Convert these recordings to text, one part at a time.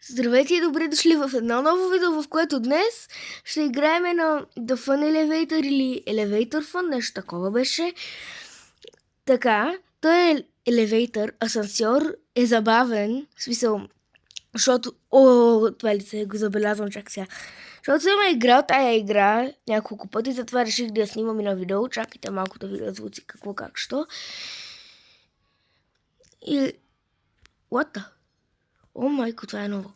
Здравейте и добре дошли в едно ново видео, в което днес ще играем на The Fun Elevator или Elevator Fun, нещо такова беше. Така, той е елевейтър, асансьор е забавен, в смисъл, защото... това лице го забелязвам чак сега. Защото съм играл тая игра няколко пъти, затова реших да я снимам и на видео. Чакайте малко да видя звуци, какво, как, що. И... What the? О, майко, това е ново.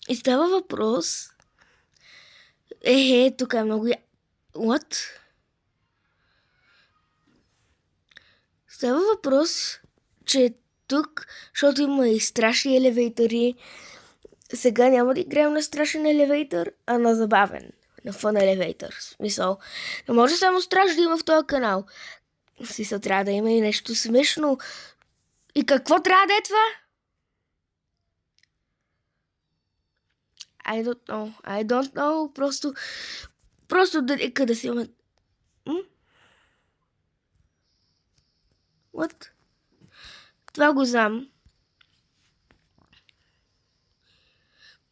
И става въпрос... тук е много... What? Става въпрос, че тук, защото има и страшни елевейтори, сега няма да играем на страшен елевейтор, а на забавен, на фън елевейтор. В смисъл, не може само страшно да има в този канал. В смисъл, трябва да има и нещо смешно. И какво трябва да е това? I don't know. Просто да си имаме... What? Това го знам.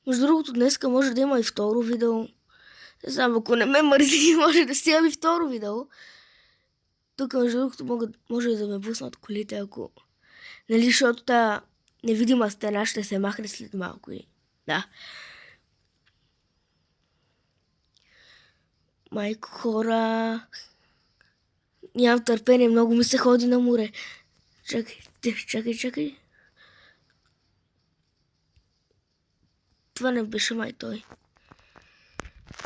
Между другото, днеска може да има и второ видео. Не знам, ако не ме мързи, може да снимам и второ видео. Тук, между другото, може да ме буснат колите, ако... Нали, защото тази невидима стена ще се махне след малко и... Да. Майко, хора... Нямам търпение, много ми се ходи на море. Чакай. Това не беше май той.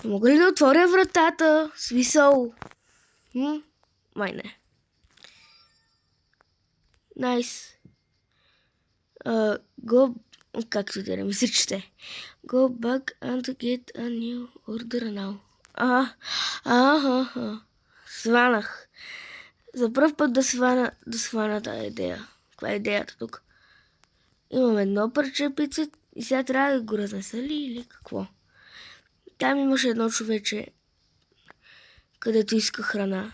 Мога ли да отворя вратата? Смисъл. Май не. Найс. Както да не ми се чете. Go back and get a new order now. Сванах. За пръв път да свана тази идея. Каква е идеята тук? Имам едно парче пица и сега трябва да го разнеса ли или какво? Там имаше едно човече, където иска храна.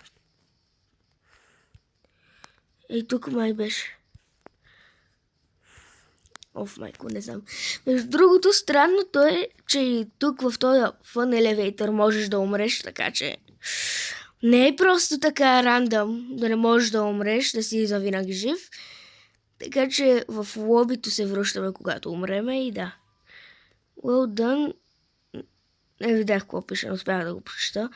И тук май беше. Майко, не знам. Между другото, странното е, че и тук в този фън елевейтър можеш да умреш, така че не е просто така рандъм да не можеш да умреш, да си завинаги жив. Така че в лобито се връщаме, когато умреме и да. Well done. Не видях какво пише, не успях да го прочета.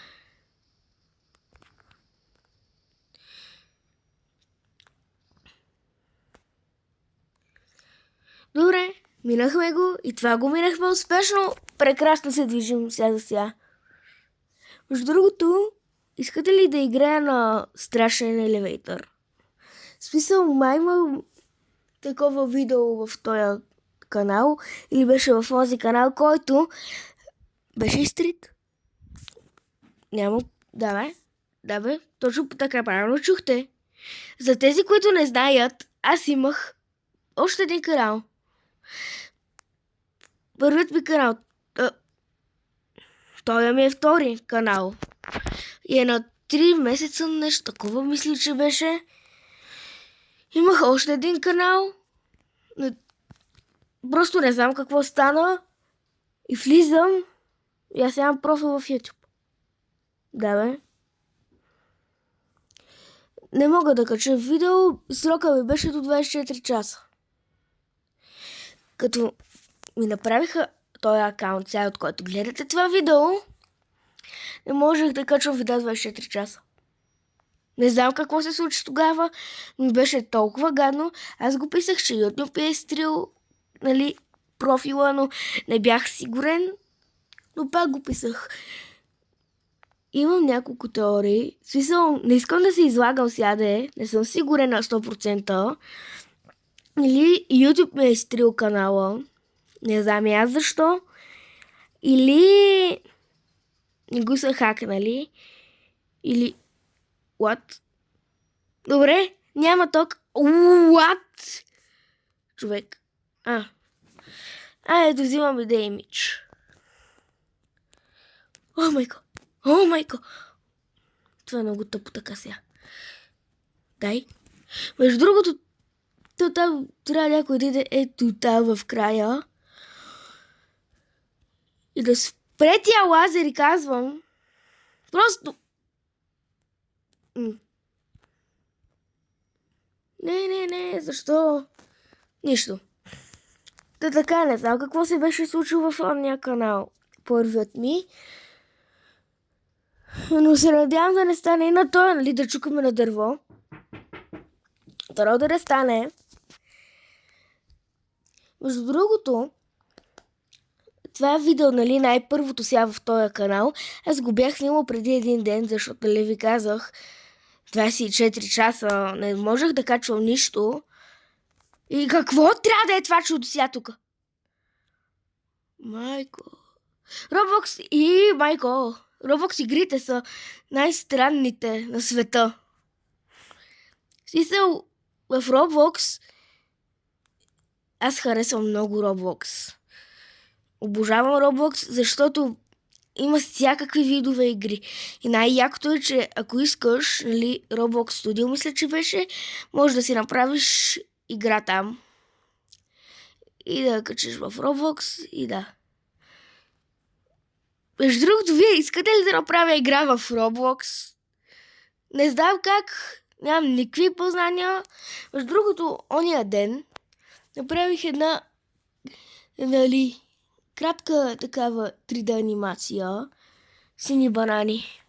Добре, минахме го и това го минахме успешно. Прекрасно се движим сега за сега. Между другото, искате ли да играя на страшен елевейтър? В смисъл, май има такова видео в този канал или беше в този канал, който беше изтрит. Няма... Да бе, точно така правилно чухте. За тези, които не знаят, аз имах още един канал. Първият ми канал. Той ми е втори канал. И е на 3 месеца нещо такова, мисля, че беше. Имах още един канал. Просто не знам какво стана. И влизам. И аз имам профил в YouTube. Да бе. Не мога да кача видео. Срока ми беше до 24 часа. Като ми направиха този акаунт, сега от който гледате това видео, не можех да качвам видео 24 часа. Не знам какво се случи тогава, ми беше толкова гадно. Аз го писах, че YouTube е изтрил, нали, профила, но не бях сигурен. Но пак го писах. Имам няколко теории. В смисъл, не искам да се излагам сега, не съм сигурен на 100%. Или YouTube ме е изтрил канала. Не знам и аз защо. Или не го са хакнали. Или... What? Добре, няма ток. What? Човек. Ето, взимам да имидж. О майко. Това е много тъпо така сега. Дай. Между другото, трябва някой да иде ето там в края. И да спре тия лазери, казвам. Просто... Не, защо? Нищо. Та така, не знам какво се беше случило в онния канал. Първият ми. Но се надявам да не стане и на той, нали, да чукаме на дърво. Второ да не стане. Между другото, това видео, нали, най-първото сега в този канал, аз го бях снимал преди един ден, защото, нали, ви казах, 24 часа не можех да качвам нищо. И какво трябва да е това чудо сега тук? Майко. Roblox игрите са най-странните на света. Смисъл, в Roblox аз харесвам много Roblox. Обожавам Roblox, защото има всякакви видове игри. И най-якото е, че ако искаш, нали, Roblox Studio, мисля, че беше, може да си направиш игра там. И да качиш в Roblox и да. Между другото, вие искате ли да направя игра в Roblox? Не знам как, нямам никакви познания. Между другото, ония ден направих една, нали, кратка такава 3D анимация. Сини банани.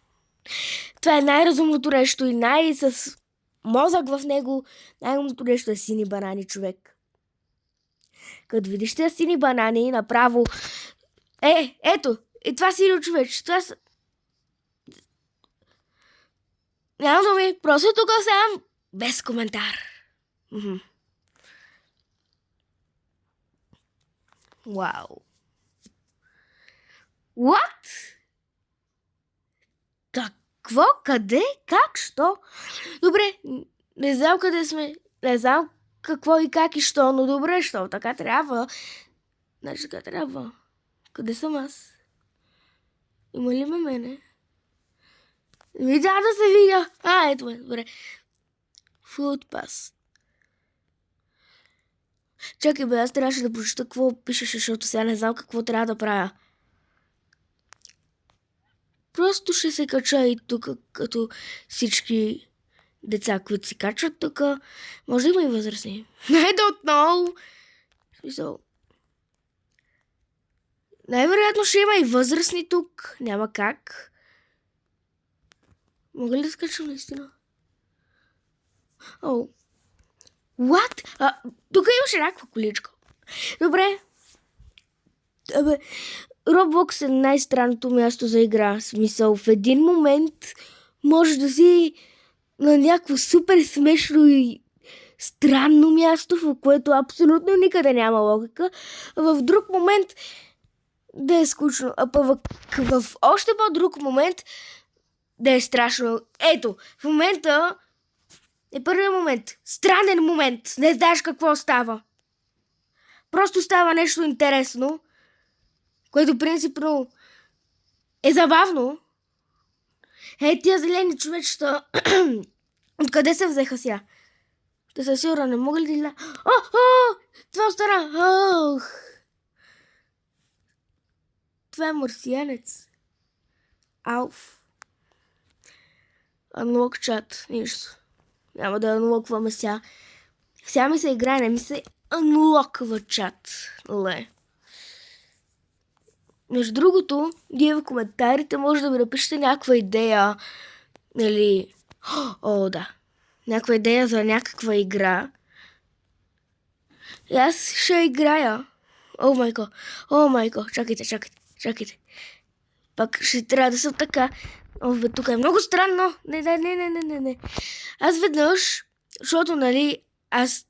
Това е най-разумното нещо и с мозък в него. Най-умното нещо е сини банани, човек. Като видиш тези сини банани, направо... ето! И това сиро човече. Това са... Няма думи. Просто тук съм без коментар. Вау. What? Какво? Къде? Как? Що? Добре, не знам къде сме. Не знам какво и как и що, но добре, що? Така трябва. Значи така трябва. Къде съм аз? Има ли ме мене? Видя да се видя. Ето ме, добре. Food pass. Чакай бе, аз трябваше да прочета какво пишеше, защото сега не знам какво трябва да правя. Просто ще се кача и тук, като всички деца, които се качват тук. Може да има и възрастни. I don't know. Смисъл. Най-вероятно ще има и възрастни тук. Няма как. Мога ли да скачам наистина? О. What? Тук имаше някаква количка. Добре. Абе, Roblox е най-странното място за игра. В смисъл, в един момент може да си на някакво супер смешно и странно място, в което абсолютно никъде няма логика. В друг момент да е скучно. А в още по-друг момент да е страшно. Ето, в момента е първият момент. Странен момент. Не знаеш какво става. Просто става нещо интересно, което принципно е забавно. Тия зелени човечета, откъде се взеха сега? Да се сигурна, не мога ли да... Това остана! Това е марсианец. Ауф. Unlock чат. Нищо. Няма да анлокваме сега. Сега ми се играе, не ми се анлоква чат. Ле. Между другото, вие в коментарите може да ми напишете някаква идея. Нали... да. Някаква идея за някаква игра. И аз ще играя. О майко. Чакайте. Пак ще трябва да съм така. Тук е много странно. Не. Аз веднъж, защото, нали, аз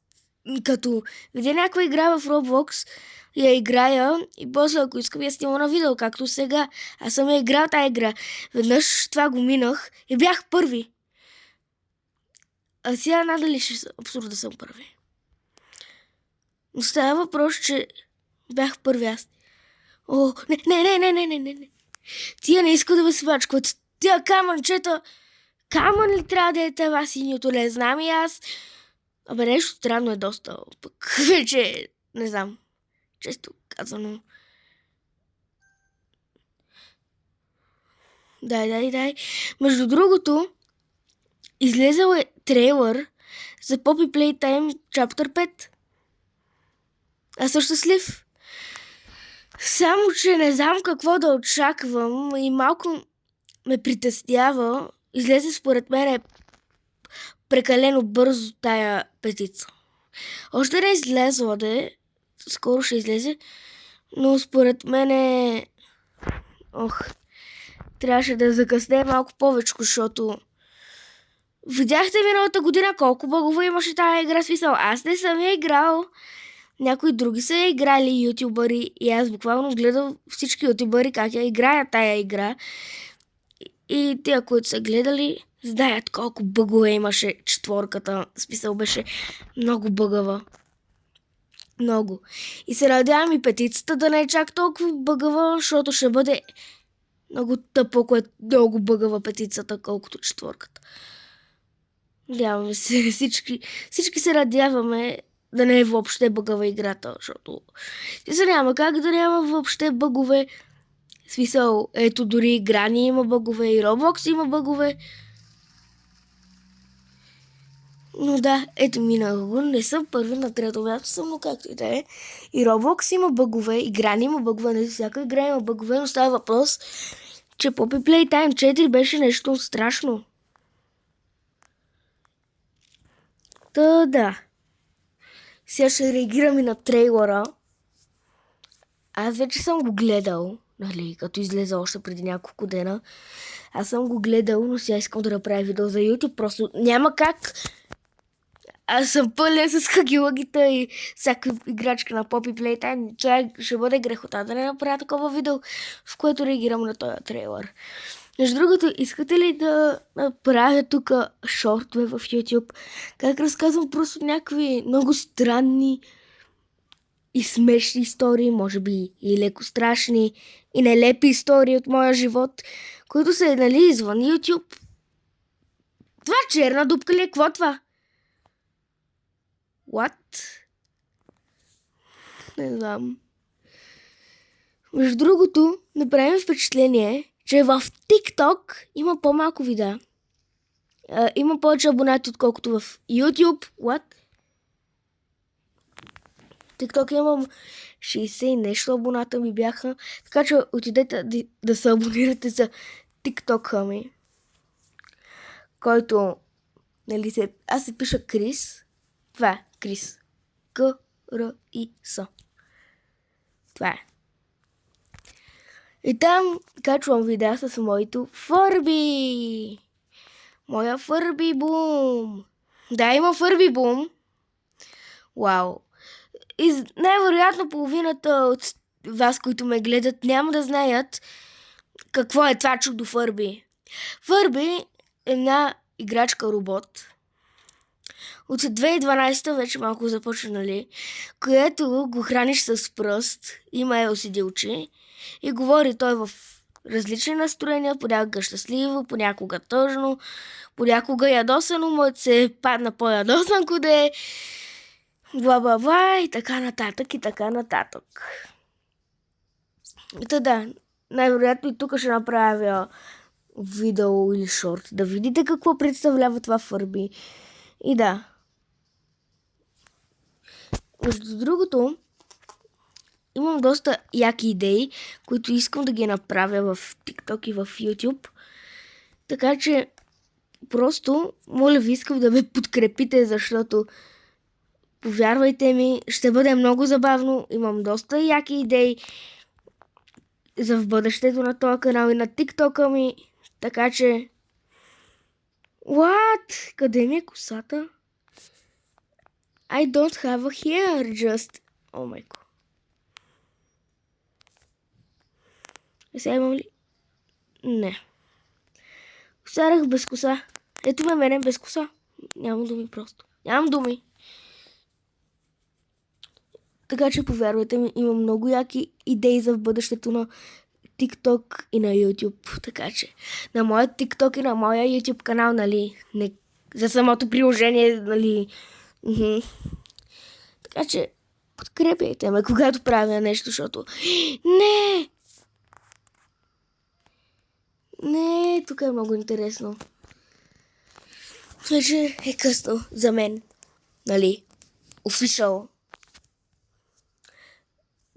като видя някаква игра в Roblox, я играя и после, ако искам, я снимам на видео, както сега. Аз съм я играл тази игра. Веднъж това го минах и бях първи. А сега надали ще съм абсурд да съм първи. Но става въпрос, че бях първи аз. Не. Тия не иска да ме смачкват. Тия камънчета. Камън ли трябва да е това синьото? Не знам и аз. Абе, нещо странно е доста. Пък вече не знам. Често казано. Дай. Между другото, излезъл е трейлър за Poppy Playtime Chapter 5. Аз съм щастлив. Само, че не знам какво да очаквам и малко ме притеснява. Излезе според мен прекалено бързо тая петица. Още не е излезла, скоро ще излезе, но според мен трябваше да закъсне малко повече, защото видяхте миналата година колко бъгове имаше тая игра, смисъл. Аз не съм я играл, някои други са я играли ютубъри и аз буквално гледам всички ютубъри как я играят тая игра. И тия, които са гледали, знаят колко бъгове имаше четворката. Смисъл беше много бъгава. Много. И се надявам и петицата да не е чак толкова бъгава, защото ще бъде много тъпо, което много бъгава петицата, колкото четворката. Надяваме се, всички се надяваме да не е въобще бъгава играта, защото се няма как да няма въобще бъгове. В смисъл, ето дори Грани има бъгове и Roblox има бъгове. Но да, ето минах го, не съм първи, на трето място съм, но както и да е. И Roblox има бъгове, и Грани има бъгове, не всяка игра има бъгове, но става въпрос, че Poppy Playtime 4 беше нещо страшно. Та да. Сега ще реагирам и на трейлера. Аз вече съм го гледал, нали, като излезе още преди няколко дена. Аз съм го гледал, но сега искам да направя видео за YouTube, просто няма как. Аз съм пълен с хагилагита и всяка играчка на Poppy Playtime. Това ще бъде грехота да не направя такова видео, в което реагирам на този трейлър. Между другото, искате ли да направя тук шортове в YouTube? Как разказвам просто някакви много странни и смешни истории, може би и леко страшни и нелепи истории от моя живот, които са, нали, извън YouTube. Това черна дупка ли е? Какво това? What? Не знам. Между другото, направим впечатление, че в TikTok има по-малко видеа. Има повече абонати, отколкото в YouTube. What? В TikTok имам 60 и нещо абоната ми бяха. Така че отидете да се абонирате за TikTok ми. Който, нали, аз се пиша Крис. Това е Крис. K-R-I-S. Това е. И там качвам видеа с моето Фърби. Моя Фърби бум. Да, има Фърби бум. Вау. И най-вероятно половината от вас, които ме гледат, няма да знаят какво е това чудо Фърби. Фърби е една играчка робот. От 2012 вече малко започна, нали, което го храниш с пръст, има LCD очи и говори той в различни настроения, понякога щастливо, понякога тъжно, понякога ядосано, може се падна по-ядосан коде, бла-бла-бла и така нататък. Та да, най-вероятно и тук ще направя видео или шорт, да видите какво представлява това Фърби. И да. Между другото, имам доста яки идеи, които искам да ги направя в TikTok и в YouTube. Така че, просто, моля ви, искам да ме подкрепите, защото, повярвайте ми, ще бъде много забавно. Имам доста яки идеи за в бъдещето на този канал и на TikTok ми. Така че... What? Къде ми е косата? I don't have a hair, just... Oh my god. Сега имам ли? Не. Останах без коса. Ето ме мене без коса. Нямам думи просто. Нямам думи. Така че повярвайте ми, имам много яки идеи за в бъдещето на TikTok и на YouTube. Така че на моят TikTok и на моя YouTube канал, нали, не, за самото приложение, нали. Така че подкрепяйте ме, когато правя нещо, защото... Не, тук е много интересно. Вече е късно за мен. Нали? Official.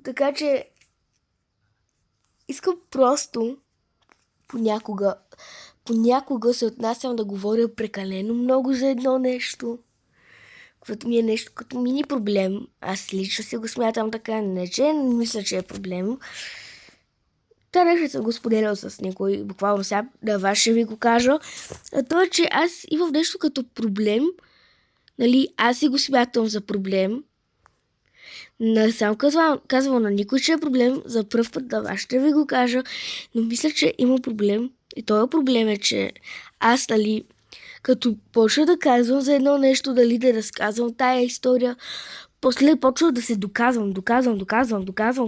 Така че искам просто понякога се отнасям да говоря прекалено много за едно нещо. Което ми е нещо като мини проблем. Аз лично си го смятам така, не че не мисля, че е проблем. Та нещо съм го споделял с някой, буквално сега на вас ще ви го кажа. А то е, че аз имам нещо като проблем, нали, аз си го смятам за проблем. Не съм казвала на никой, че е проблем, за пръв път на вас ще ви го кажа, но мисля, че има проблем. И този проблем е, че аз, нали, като почна да казвам за едно нещо, дали да разказвам тая история, после почва да се доказвам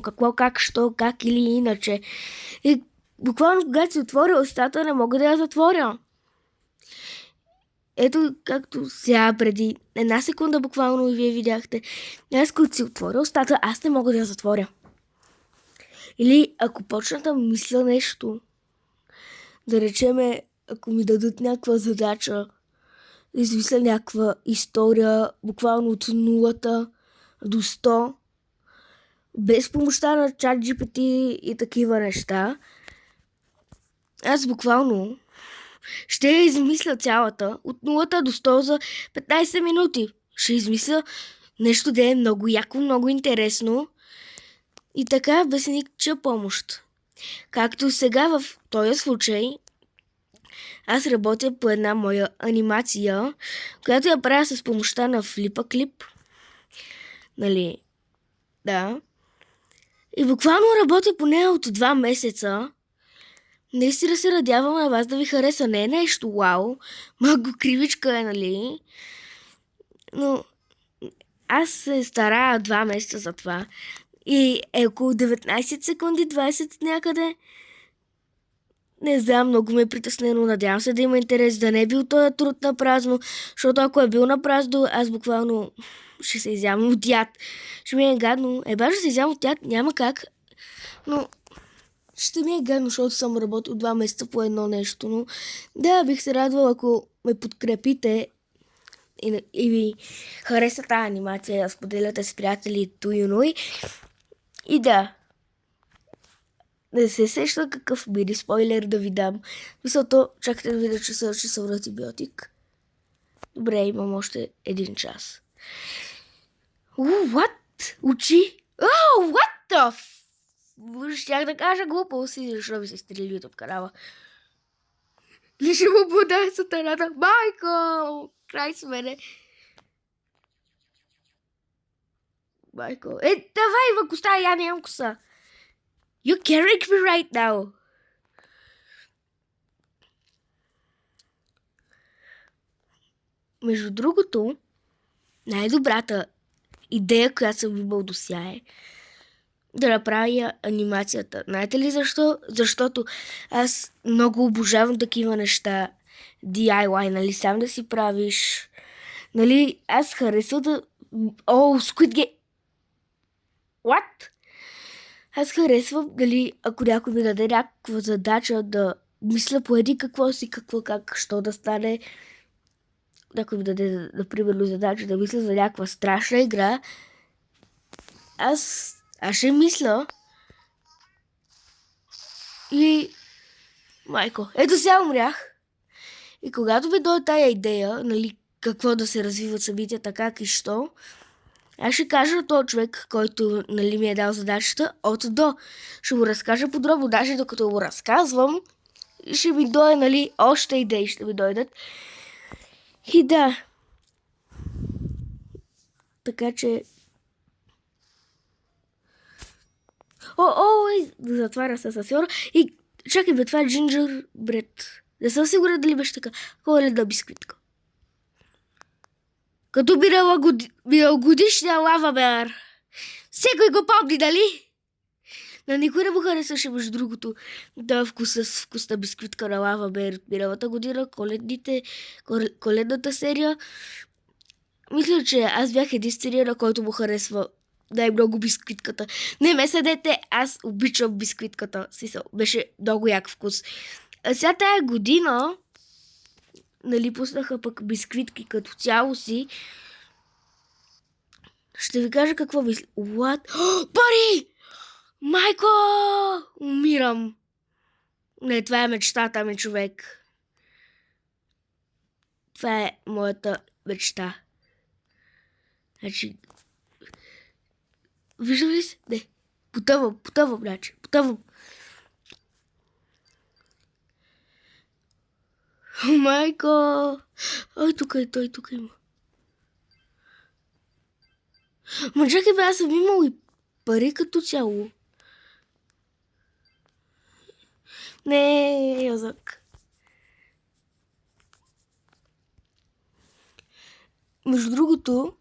какво, как, що, как или иначе. И буквално когато си отворя устата, не мога да я затворя. Ето както сега преди една секунда буквално и вие видяхте. Аз като си отворя устата, аз не мога да я затворя. Или ако почна да мисля нещо, да речеме, ако ми дадат някаква задача, да измисля някаква история, буквално от 0 до 100, без помощта на ChatGPT и такива неща, аз буквално ще я измисля цялата от 0 до 100 за 15 минути. Ще измисля нещо да е много яко, много интересно и така без никаква помощ. Както сега в този случай, аз работя по една моя анимация, която я правя с помощта на Flippa-Clip. Нали? Да. И буквално работя по нея от 2 месеца. Наистина се надявам на вас да ви хареса. Не е нещо вау. Малко кривичка е, нали? Но аз се старая 2 месеца за това. И е около 19 секунди, 20 някъде. Не знам, много ме е притеснено. Надявам се да има интерес, да не е бил този труд на празно. Защото ако е бил на празно, аз буквално ще се изявам от яд. Ще ми е гадно. Баш да се изявам от яд, няма как. Но ще ми е гадно, защото съм работил 2 месеца по едно нещо. Но да, бих се радвала, ако ме подкрепите и ви хареса тази анимация, да споделяте с приятели Туюной. И да, не се сеща какъв мини спойлер да ви дам. Мисълто, чакайте да видя часа, че съм антибиотик. Добре, имам още 1 час. What? Учи? What the щях да кажа глупости, защото ви се стрели YouTube канала. Ли ще му подай сатаната? Майко! Край с мене. Майко. Давай, има коста, я нямам коса. You're carrying me right now. Между другото, най-добрата идея, която съм имал до сега е да направя анимацията. Знаете ли защо? Защото аз много обожавам такива неща. DIY, нали, сам да си правиш. Нали, аз харесвам да... Squid Game. What? Аз харесвам, дали, ако някой ми даде някаква задача да мисля по еди какво си, как, що да стане. Някой ми даде, например, задача да мисля за някаква страшна игра. Аз ще мисля. И... Майко, ето сега умрях. И когато ми дойде тая идея, нали, какво да се развиват събитията, как и що, аз ще кажа на този човек, който, нали, ми е дал задачата, от до. Ще го разкажа подробно, даже докато го разказвам, ще ми дойде, нали, още идеи ще ми дойдат. И да. Така че... затваря се със сигурно. И чакай бе, това е джинджер-бред. Не съм сигурна дали беше така. Коледна бисквитка. Като миналогодишния лава бер. Всекой го помни, дали? На никой не му харесваше, между другото, да вкусна бисквитка на лава бер от миналата година, коледната серия. Мисля, че аз бях единствения, на който му харесва най-много бисквитката. Не ме съдете, аз обичам бисквитката. Беше много як вкус. сега тая година, нали, пуснаха пък бисквитки като цяло си. Ще ви кажа какво мисля. What? Пари! Майко! Умирам. Не, това е мечтата ми, човек. Това е моята мечта. Значи, виждам ли се? Не. Потъвам, значи. Потъвам. Майко! Ой, тук има. Ма чакай бе, аз съм имал и пари като цяло. Не, язък. Между другото,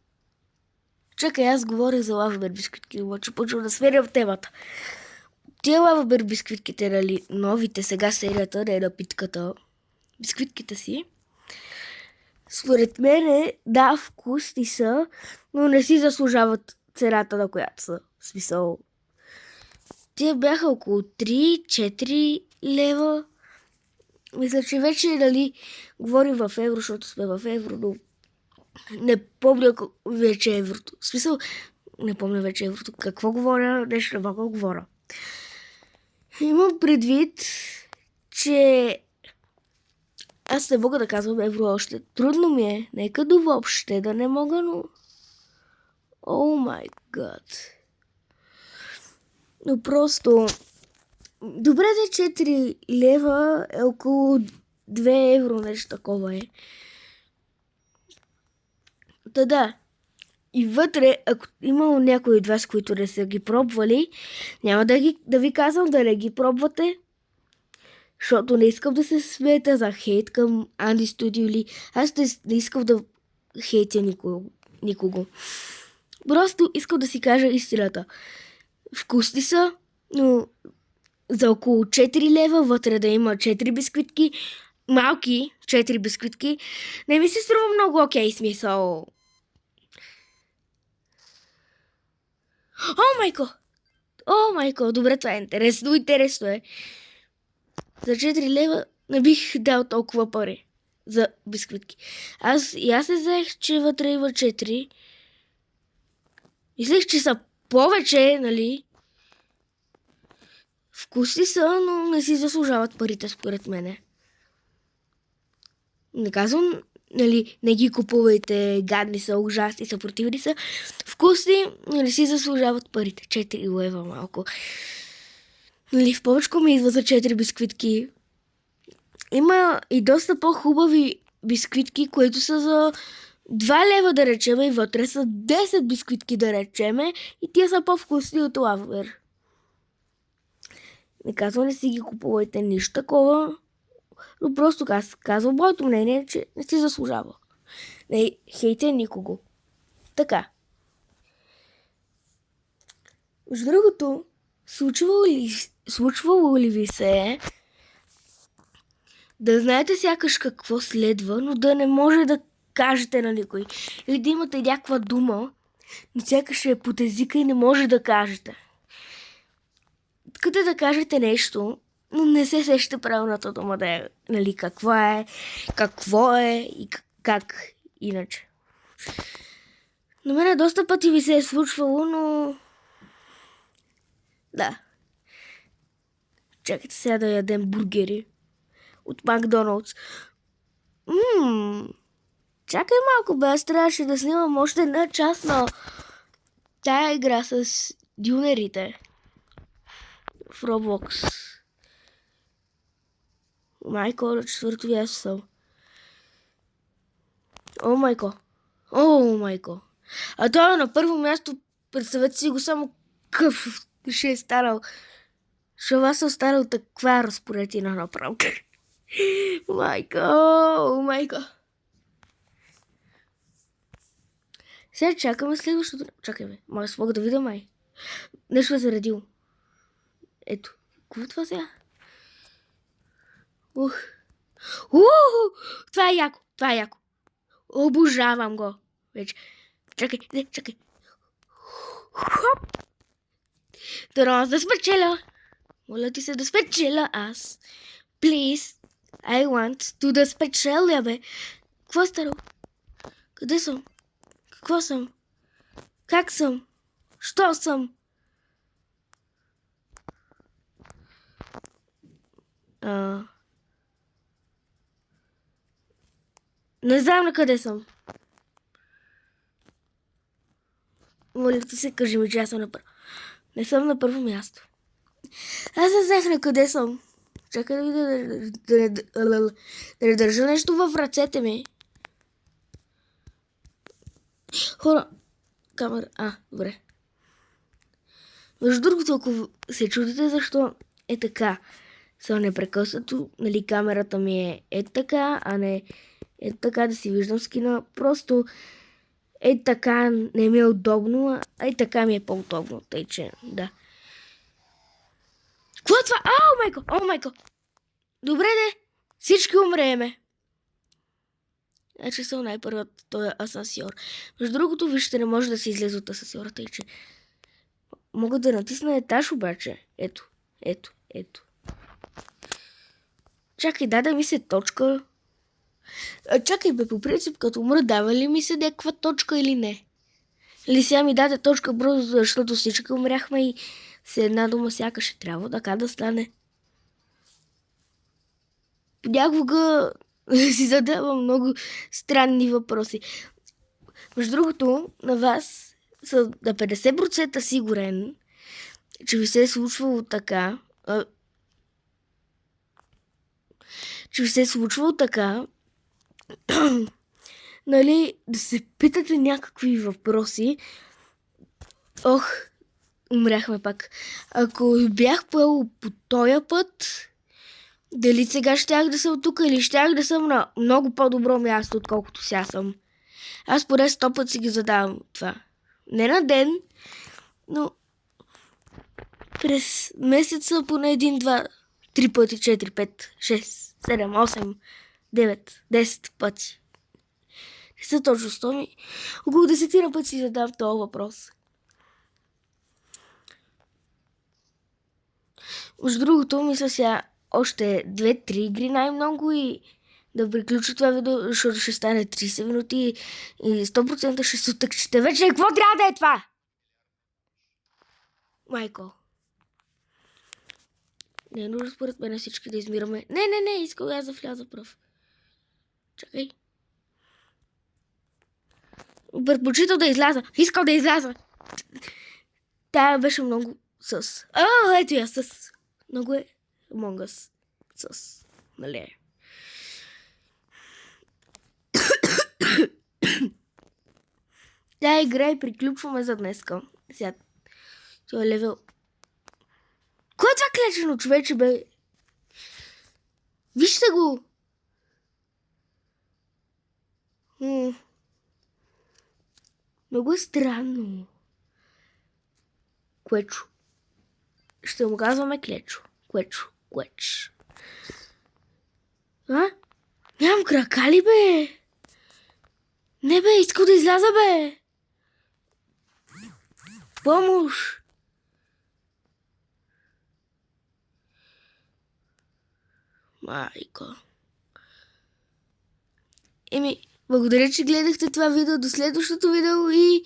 чакай, аз говоря за лавбер бисквитки, обаче почвам да сверям темата. Тия лавбер бисквитките, нали, новите сега серията, не напитката, бисквитките си, според мен, да, вкусни са, но не си заслужават цената, на която са. В смисъл, тия бяха около 3-4 лева. Мисля, че вече, нали, говорим в евро, защото сме в евро, но не помня вече еврото. В смисъл, не помня вече еврото. Какво говоря? Нещо не мога да говоря. Имам предвид, че аз не мога да казвам евро още. Трудно ми е. Нека до въобще да не мога, но... О май гад. Но просто... Добре за 4 лева е около 2 евро, нещо такова е. Да. И вътре, ако имало някои от вас, които не са ги пробвали, няма да ви казвам да не ги пробвате, защото не искам да се смета за хейт към Анди Студио или аз не искам да хейтя никого. Просто искам да си кажа истината. Вкусни са, но за около 4 лева вътре да има 4 бисквитки, малки 4 бисквитки, не ми се струва много окей смисъл. О, майко, добре, това е интересно е. За 4 лева не бих дал толкова пари за бисквитки. Аз се взех, че вътре има 4. Мислех, че са повече, нали? Вкусни са, но не си заслужават парите, според мене. Не казвам, нали, не ги купувайте, гадни са, ужасни са, противни са. Вкусни, нали си заслужават парите. 4 лева малко. Нали, в повечко ми идва за 4 бисквитки. Има и доста по-хубави бисквитки, които са за 2 лева, да речеме, и вътре са 10 бисквитки, да речеме, и тия са по-вкусни от лавбер. Не казвам, не си ги купувайте нищо такова, но просто казвам моето мнение, че не си заслужава. Не хейтя никого. Между другото, случвало ли ви се да знаете сякаш какво следва, но да не може да кажете на никой? Или да имате някаква дума, но сякаш е под езика и не може да кажете. Искате да кажете нещо, но не се сеща правилната дума да е, нали, какво е и как иначе. На мене доста пъти ви се е случвало, но... Да. Чакайте сега да ядем бургери от Макдоналдс. Чакай малко, бе, аз трябваше да снимам още една част на тая игра с дюнерите в Roblox. Майко, на 4-то място съм. О, майко. А той е на първо място, представете си го само къв ще е станал. Защото аз съм станал таква разпоредина направо. Майко. Сега чакаме следващото. Чакай ме, мога да видя май. Нещо е заредил. Ето. Какво е това сега? Това е яко. Обожавам го. Вече. Чакай. Хоп. Трябва да спечеля. Моля ти се да спечеля аз. Плиз. I want to да спечеля, бе. Какво е старо? Къде съм? Какво съм? Как съм? Що съм? Не знам на къде съм. Моля ти се, кажи ми, че аз съм на първо. Не съм на първо място. Аз не знаех на къде съм. Чакай да видя да държа нещо в ръцете ми. Хора, камера. Добре. Между другото, ако се чудите защо е така, са непрекъснато, нали, камерата ми е така, а не е така да си виждам скина. Просто така не ми е удобно, а така ми е по-удобно. Тъй, че, да. Какво е това? О майко! Добре, де. Всички умрееме. Значи съм най-първият този асансьор. Между другото, вижте, не може да се излезе от асансьора, тъй, че мога да натисна етаж, обаче. Ето. Чакай, даде ми се точка. Чакай, бе, по принцип, като умра, дава ли ми се някаква точка или не? Или сега ми даде точка бързо, защото всички умряхме и с една дума сякаш трябва така да стане. Някога си задавам много странни въпроси. Между другото, на вас са на 50% сигурен, че ви се е случвало така, нали, да се питате някакви въпроси. Умряхме пак. Ако бях поел по този път, дали сега щях да съм тук или щях да съм на много по-добро място, отколкото сега съм. Аз поне 100 път си ги задавам това. Не на ден, но през месеца поне 1, 2, 3 пъти, 4, 5, 6, 7, 8, 9, 10 пъти. Не са точно 100 ми. Около 10 пъти си задавам този въпрос. Между другото, мисля сега още 2-3 игри най-много и да приключа това видео, защото ще стане 30 минути и 100% ще се отъкчете. Вече какво трябва да е това? Майко. Не е нужно според мен всички да измираме. Не, искам аз да вляза пръв. Чакай. Предпочитам да изляза. Искам да изляза. Тя беше много със. Ето я със. Много е Among Us със. Нали? Тя игра и приключваме за днеска. Сега. Това е левел. Кой е това клечено човече, бе? Вижте го! Много е странно. Клечо. Ще му казваме Клечо. Клеч. Нямам крака ли, бе? Не, бе, искам да изляза, бе. Помощ. Майко. Благодаря, че гледахте това видео. До следващото видео и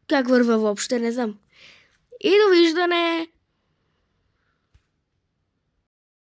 как върва въобще, не знам. И довиждане!